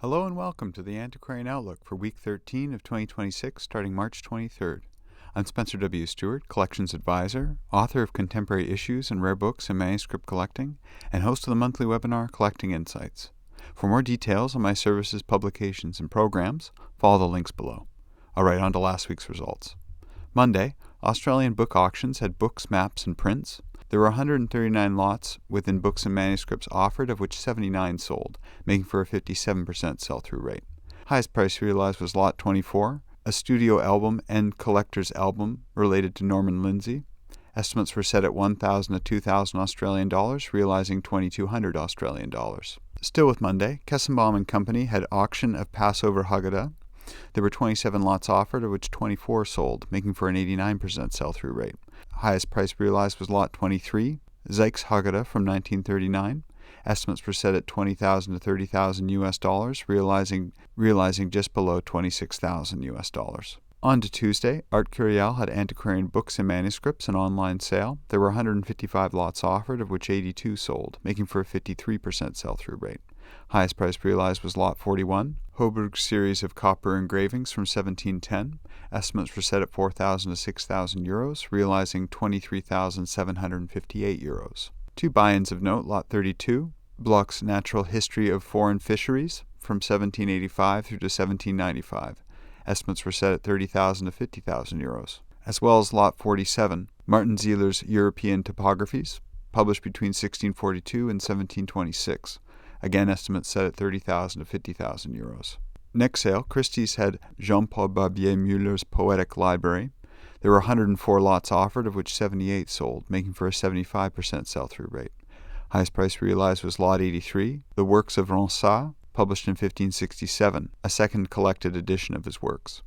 Hello and welcome to the Antiquarian Outlook for week 13 of 2026, starting March 23rd. I'm Spencer W. Stuart, Collections Advisor, author of Contemporary Issues and Rare Books and Manuscript Collecting, and host of the monthly webinar Collecting Insights. For more details on my services, publications, and programs, follow the links below. All right, on to last week's results. Monday, Australian book auctions had books, maps, and prints. There were 139 lots within books and manuscripts offered, of which 79 sold, making for a 57% sell-through rate. Highest price realized was Lot 24, a studio album and collector's album related to Norman Lindsay. Estimates were set at 1,000 to 2,000 Australian dollars, realizing 2,200 Australian dollars. Still with Monday, Kestenbaum and Company had auction of Passover Haggadot. There were 27 lots offered, of which 24 sold, making for an 89% sell-through rate. Highest price realized was Lot 23, Zyk's Haggadah from 1939. Estimates were set at 20,000 to 30,000 US dollars, realizing just below 26,000 US dollars. On to Tuesday, Art Curial had antiquarian books and manuscripts an online sale. There were 155 lots offered, of which 82 sold, making for a 53% sell-through rate. Highest price realized was Lot 41, Hoberg's series of copper engravings from 1710. Estimates were set at 4,000 to 6,000 euros, realizing 23,758 euros. Two buy-ins of note: Lot 32, Bloch's Natural History of Foreign Fisheries from 1785 through to 1795. Estimates were set at 30,000 to 50,000 euros. As well as Lot 47, Martin Zieler's European Topographies, published between 1642 and 1726. Again, estimates set at 30,000 to 50,000 euros. Next sale, Christie's had Jean-Paul Barbier Müller's Poetic Library. There were 104 lots offered, of which 78 sold, making for a 75% sell-through rate. Highest price realized was Lot 83, The Works of Ronsard, published in 1567, a second collected edition of his works.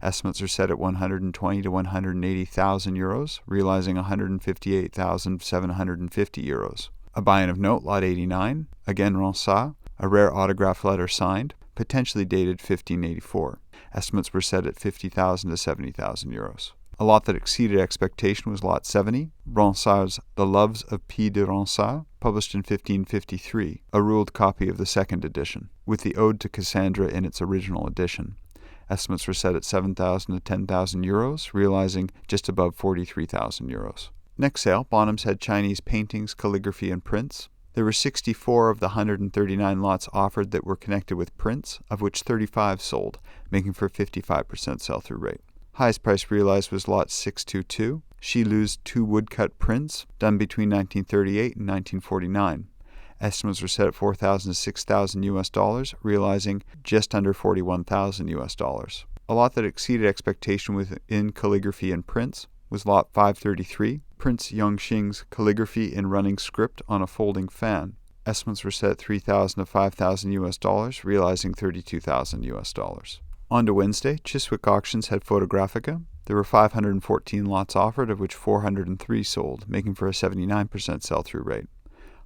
Estimates are set at 120 to 180,000 euros, realizing 158,750 euros. A buy-in of note: Lot 89, again Ronsard, a rare autograph letter signed, potentially dated 1584. Estimates were set at 50,000 to 70,000 euros. A lot that exceeded expectation was Lot 70, Ronsard's The Loves of P. de Ronsard, published in 1553, a ruled copy of the second edition, with the Ode to Cassandra in its original edition. Estimates were set at 7,000 to 10,000 euros, realizing just above 43,000 euros. Next sale, Bonham's had Chinese paintings, calligraphy, and prints. There were 64 of the 139 lots offered that were connected with prints, of which 35 sold, making for a 55% sell-through rate. Highest price realized was Lot 622, Shilu's two woodcut prints done between 1938 and 1949. Estimates were set at 4,000 to 6,000 US dollars, realizing just under 41,000 US dollars. A lot that exceeded expectation within calligraphy and prints was Lot 533, Prince Yongxing's calligraphy in running script on a folding fan. Estimates were set at 3,000 to 5,000 US dollars, realizing 32,000 US dollars. On to Wednesday, Chiswick Auctions had Photographica. There were 514 lots offered, of which 403 sold, making for a 79% sell-through rate.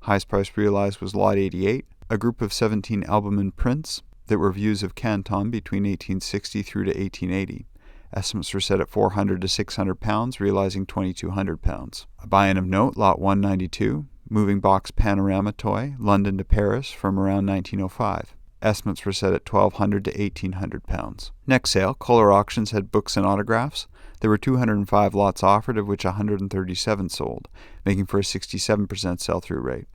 Highest price realized was Lot 88, a group of 17 albumen prints that were views of Canton between 1860 through to 1880. Estimates were set at 400 to 600 pounds, realizing 2,200 pounds. A buy-in of note: Lot 192, Moving Box Panorama Toy, London to Paris from around 1905. Estimates were set at 1,200 to 1,800 pounds. Next sale, Kohler Auctions had books and autographs. There were 205 lots offered, of which 137 sold, making for a 67% sell-through rate.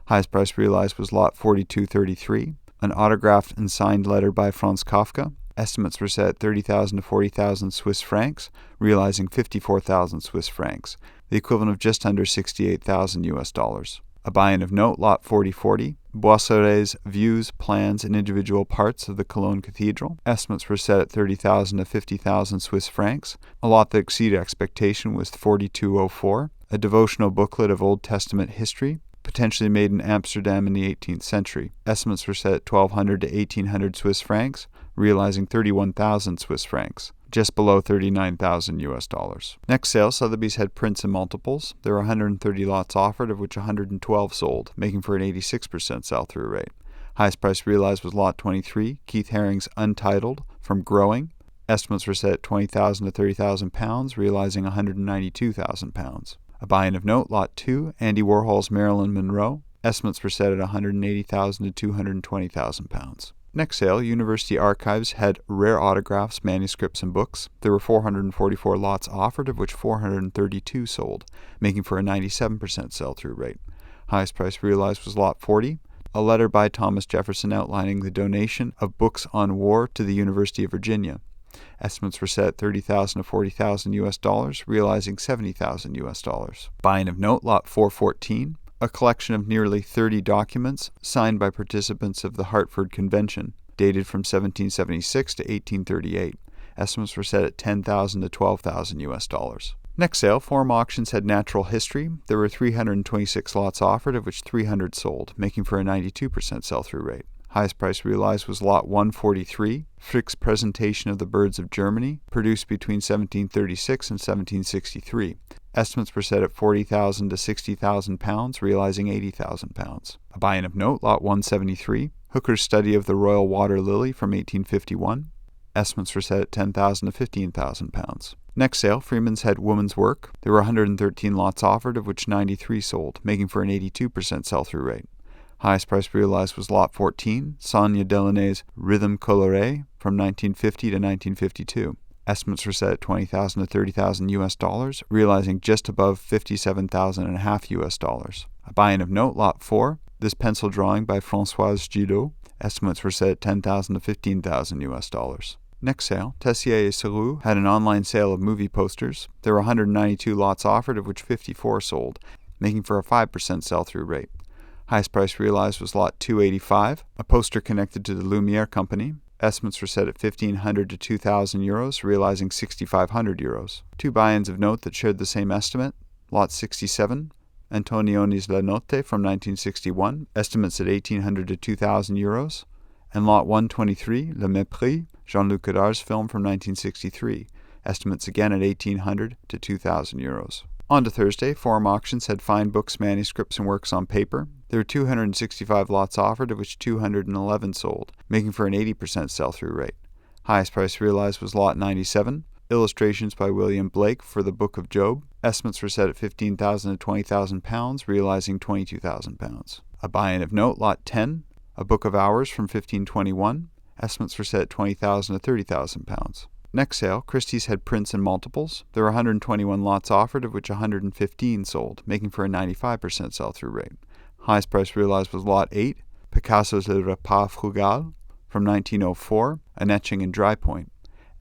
Highest price realized was Lot 4233, an autographed and signed letter by Franz Kafka. Estimates were set at 30,000 to 40,000 Swiss francs, realizing 54,000 Swiss francs, the equivalent of just under 68,000 US dollars. A buy-in of note: Lot 4040, Boisseret's views, plans, and individual parts of the Cologne Cathedral. Estimates were set at 30,000 to 50,000 Swiss francs. A lot that exceeded expectation was 4204, a devotional booklet of Old Testament history, potentially made in Amsterdam in the 18th century. Estimates were set at 1,200 to 1,800 Swiss francs, realizing 31,000 Swiss francs, just below 39,000 US dollars. Next sale, Sotheby's had prints and multiples. There were 130 lots offered, of which 112 sold, making for an 86% sell-through rate. Highest price realized was Lot 23, Keith Haring's Untitled, from Growing. Estimates were set at 20,000 to 30,000 pounds, realizing 192,000 pounds. A buy-in of note: Lot 2, Andy Warhol's Marilyn Monroe. Estimates were set at 180,000 to 220,000 pounds. Next sale, University Archives had rare autographs, manuscripts, and books. There were 444 lots offered, of which 432 sold, making for a 97% sell-through rate. Highest price realized was lot 40, a letter by Thomas Jefferson outlining the donation of books on war to the University of Virginia. Estimates were set at $30,000 to $40,000 US dollars, realizing $70,000 US dollars. Buying of note, lot 414, a collection of nearly 30 documents signed by participants of the Hartford Convention, dated from 1776 to 1838. Estimates were set at $10,000 to $12,000 US dollars. Next sale, forum auctions had natural history. There were 326 lots offered, of which 300 sold, making for a 92% sell-through rate. Highest price realized was lot 143, Frick's presentation of the birds of Germany, produced between 1736 and 1763. Estimates were set at £40,000 to £60,000, realizing £80,000. A buy-in of note, lot 173, Hooker's study of the royal water lily from 1851. Estimates were set at £10,000 to £15,000. Next sale, Freeman's had woman's work. There were 113 lots offered, of which 93 sold, making for an 82% sell-through rate. Highest price realized was lot 14, Sonia Delaney's Rhythm Coloré from 1950 to 1952. Estimates were set at $20,000 to $30,000 US dollars, realizing just above $57,500 US dollars. A buy-in of note, lot 4, this pencil drawing by Françoise Gidot. Estimates were set at $10,000 to $15,000 US dollars. Next sale, Tessier et Seroux had an online sale of movie posters. There were 192 lots offered, of which 54 sold, making for a 5% sell-through rate. Highest price realized was lot 285, a poster connected to the Lumiere Company. Estimates were set at €1,500 to €2,000, realizing €6,500. Two buy-ins of note that shared the same estimate. Lot 67, Antonioni's La Notte from 1961, estimates at €1,800 to €2,000. And lot 123, Le Mépris, Jean-Luc Godard's film from 1963, estimates again at €1,800 to €2,000. On to Thursday, forum auctions had fine books, manuscripts, and works on paper. There were 265 lots offered, of which 211 sold, making for an 80% sell-through rate. Highest price realized was lot 97, illustrations by William Blake for the Book of Job. Estimates were set at £15,000 to £20,000, realizing £22,000. A buy-in of note, lot 10, a Book of Hours from 1521. Estimates were set at £20,000 to £30,000. Next sale, Christie's had prints and multiples. There were 121 lots offered, of which 115 sold, making for a 95% sell-through rate. Highest price realized was lot 8, Picasso's Le Repas Frugal from 1904, an etching in dry point.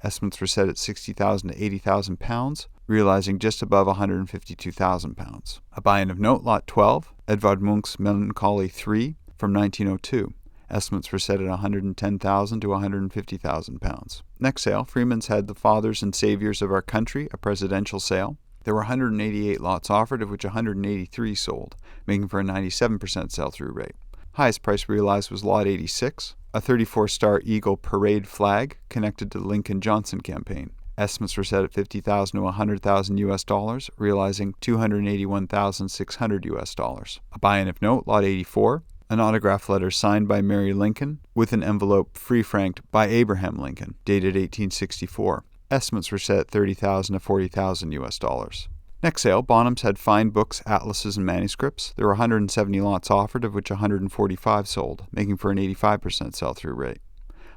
Estimates were set at £60,000 to £80,000, realizing just above £152,000. A buy-in of note, lot 12, Edvard Munch's Melancholy 3 from 1902. Estimates were set at £110,000 to £150,000. Next sale, Freeman's had The Fathers and Saviors of Our Country, a presidential sale. There were 188 lots offered, of which 183 sold, making for a 97% sell-through rate. Highest price realized was lot 86, a 34-star Eagle parade flag connected to the Lincoln Johnson campaign. Estimates were set at $50,000 to $100,000 US dollars, realizing $281,600 US dollars. A buy-in of note, lot 84, an autograph letter signed by Mary Lincoln with an envelope free-franked by Abraham Lincoln, dated 1864. Estimates were set at $30,000 to $40,000 US dollars. Next sale, Bonham's had fine books, atlases, and manuscripts. There were 170 lots offered, of which 145 sold, making for an 85% sell-through rate.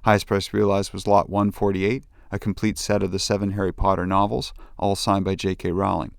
Highest price realized was lot 148, a complete set of the 7 Harry Potter novels, all signed by J.K. Rowling.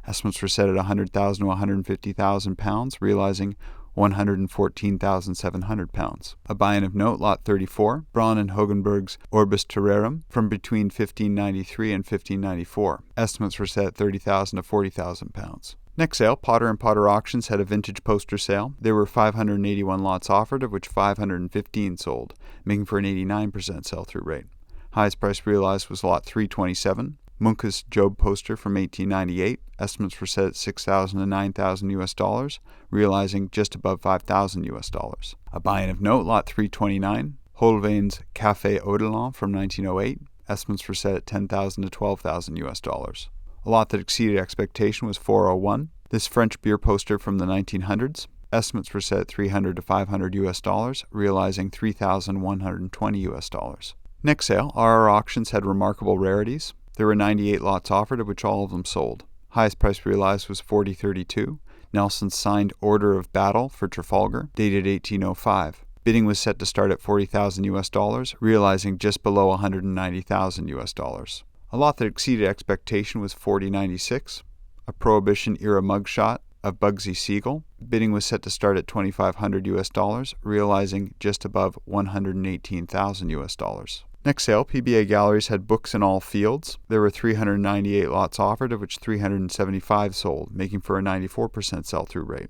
Estimates were set at £100,000 to £150,000, realizing £114,700. A buy-in of note, lot 34, Braun and Hogenberg's Orbis Terrarum from between 1593 and 1594. Estimates were set at £30,000 to £40,000. Next sale, Potter & Potter Auctions had a vintage poster sale. There were 581 lots offered, of which 515 sold, making for an 89% sell-through rate. Highest price realized was lot 327, Munch's Job poster from 1898. Estimates were set at $6,000 to $9,000 US dollars, realizing just above $5,000 US dollars. A buy-in of note, lot 329, Holbein's Café Odilon from 1908. Estimates were set at $10,000 to $12,000 US dollars. A lot that exceeded expectation was 401, this French beer poster from the 1900s. Estimates were set at $300 to $500 US dollars, realizing $3,120 US dollars. Next sale, RR Auctions had remarkable rarities. There were 98 lots offered, of which all of them sold. Highest price realized was $40.32. Nelson's signed Order of Battle for Trafalgar, dated 1805. Bidding was set to start at $40,000 US, realizing just below $190,000 US. A lot that exceeded expectation was 4096, a Prohibition-era mugshot of Bugsy Siegel. Bidding was set to start at $2,500 US, realizing just above $118,000 US. Next sale, PBA Galleries had books in all fields. There were 398 lots offered, of which 375 sold, making for a 94% sell-through rate.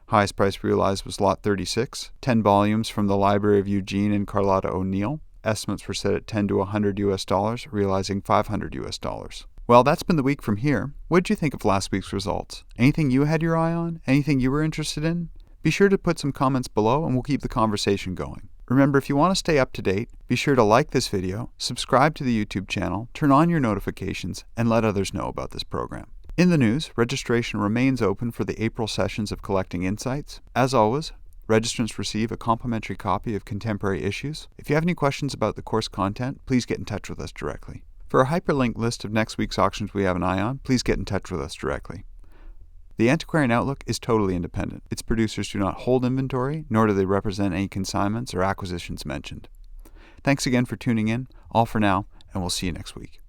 Highest price realized was lot 36, 10 volumes from the Library of Eugene and Carlotta O'Neill. Estimates were set at $10 to $100 US, realizing $500 US. Well, that's been the week from here. What did you think of last week's results? Anything you had your eye on? Anything you were interested in? Be sure to put some comments below and we'll keep the conversation going. Remember, if you want to stay up to date, be sure to like this video, subscribe to the YouTube channel, turn on your notifications, and let others know about this program. In the news, registration remains open for the April sessions of Collecting Insights. As always, registrants receive a complimentary copy of Contemporary Issues. If you have any questions about the course content, please get in touch with us directly. For a hyperlinked list of next week's auctions we have an eye on, please get in touch with us directly. The Antiquarian Outlook is totally independent. Its producers do not hold inventory, nor do they represent any consignments or acquisitions mentioned. Thanks again for tuning in. All for now, and we'll see you next week.